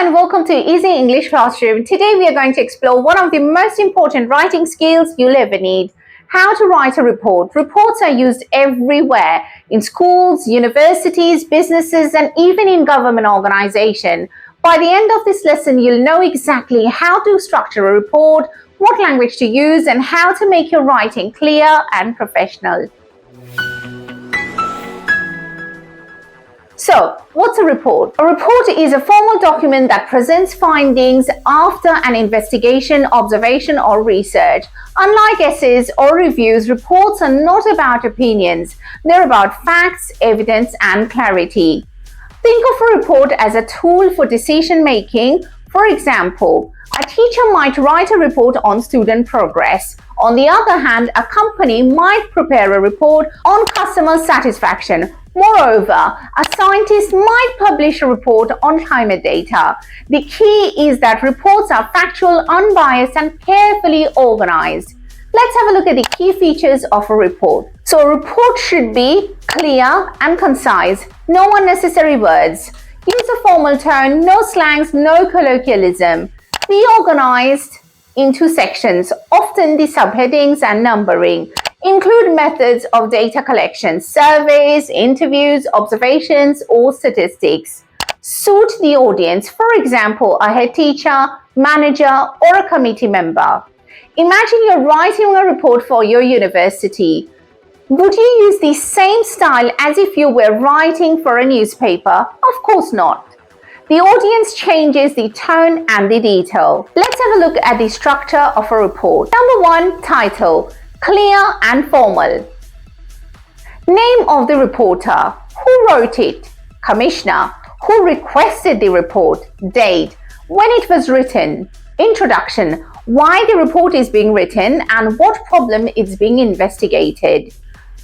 and welcome to Easy English Classroom. Today we are going to explore one of the most important writing skills you'll ever need. How to write a report. Reports are used everywhere, in schools, universities, businesses, and even in government organizations. By the end of this lesson, you'll know exactly how to structure a report, what language to use, and how to make your writing clear and professional. So, what's a report? A report is a formal document that presents findings after an investigation, observation, or research. Unlike essays or reviews, reports are not about opinions. They're about facts, evidence, and clarity. Think of a report as a tool for decision making. For example, a teacher might write a report on student progress. On the other hand, a company might prepare a report on customer satisfaction. Moreover, a scientist might publish a report on climate data. The key is that reports are factual, unbiased, and carefully organized. Let's have a look at the key features of a report. So a report should be clear and concise, no unnecessary words. Use a formal tone, no slangs, no colloquialism. Be organized into sections, often the subheadings and numbering. Include methods of data collection, surveys, interviews, observations, or statistics. Suit the audience, for example, a head teacher, manager, or a committee member. Imagine you're writing a report for your university. Would you use the same style as if you were writing for a newspaper? Of course not. The audience changes the tone and the detail. Let's have a look at the structure of a report. Number 1, title. Clear and formal. Name of the reporter. Who wrote it? Commissioner. Who requested the report? Date. When it was written. Introduction. Why the report is being written and what problem is being investigated.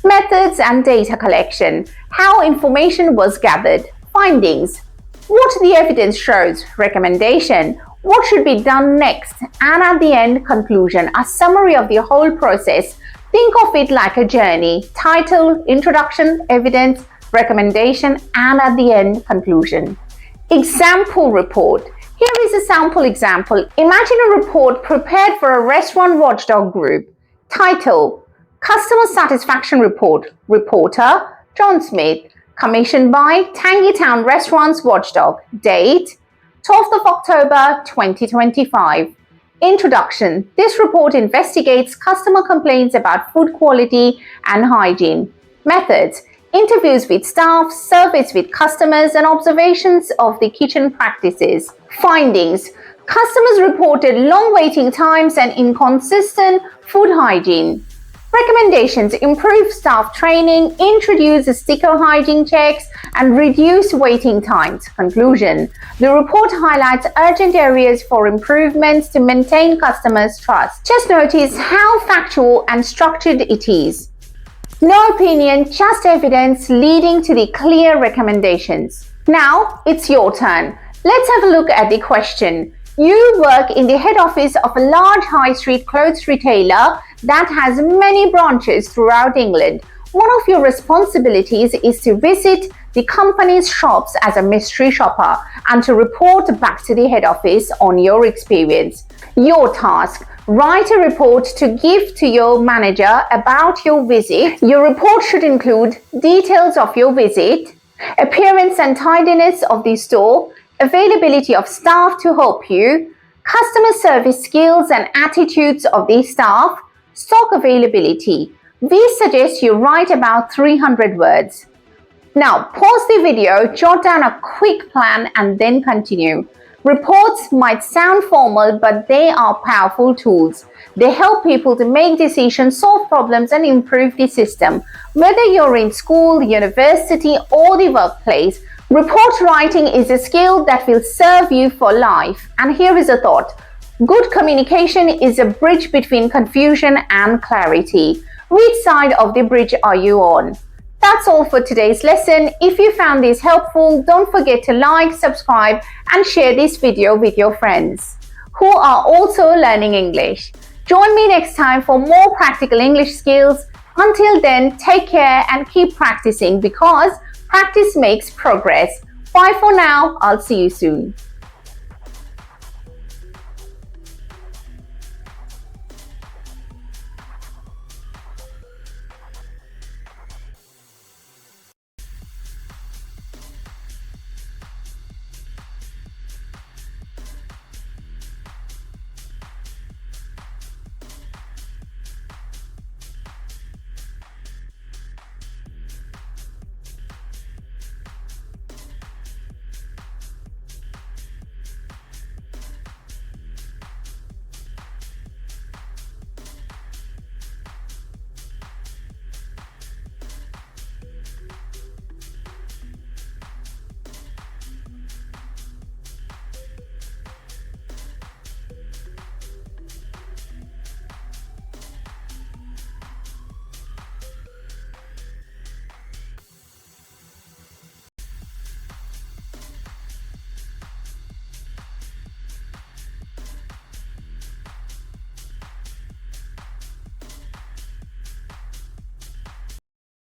Methods and data collection. How information was gathered. Findings. What the evidence shows. Recommendation. What should be done next? And at the end, conclusion, a summary of the whole process. Think of it like a journey. Title, introduction, evidence, recommendation, and at the end, conclusion. Example report. Here is a sample example. Imagine a report prepared for a restaurant watchdog group. Title, Customer Satisfaction Report. Reporter, John Smith. Commissioned by Tangytown Restaurants Watchdog. Date, 12th of October 2025. Introduction. This report investigates customer complaints about food quality and hygiene. Methods. Interviews with staff, surveys with customers, and observations of the kitchen practices. Findings. Customers reported long waiting times and inconsistent food hygiene. Recommendations. Improve staff training, introduce sticker hygiene checks, and reduce waiting times. Conclusion. The report highlights urgent areas for improvements to maintain customers' trust. Just notice how factual and structured it is. No opinion, just evidence leading to the clear recommendations. Now, it's your turn. Let's have a look at the question. You work in the head office of a large high street clothes retailer that has many branches throughout England. One of your responsibilities is to visit the company's shops as a mystery shopper and to report back to the head office on your experience. Your task: write a report to give to your manager about your visit. Your report should include details of your visit, appearance and tidiness of the store, availability of staff to help you, customer service skills and attitudes of the staff, stock availability. We suggest you write about 300 words. Now, pause the video, jot down a quick plan, and then continue. Reports might sound formal, but they are powerful tools. They help people to make decisions, solve problems, and improve the system. Whether you're in school, university, or the workplace, report writing is a skill that will serve you for life. And here is a thought. Good communication is a bridge between confusion and clarity. Which side of the bridge are you on? That's all for today's lesson. If you found this helpful, don't forget to like, subscribe, and share this video with your friends who are also learning English. Join me next time for more practical English skills. Until then, take care and keep practicing because practice makes progress. Bye for now. I'll see you soon.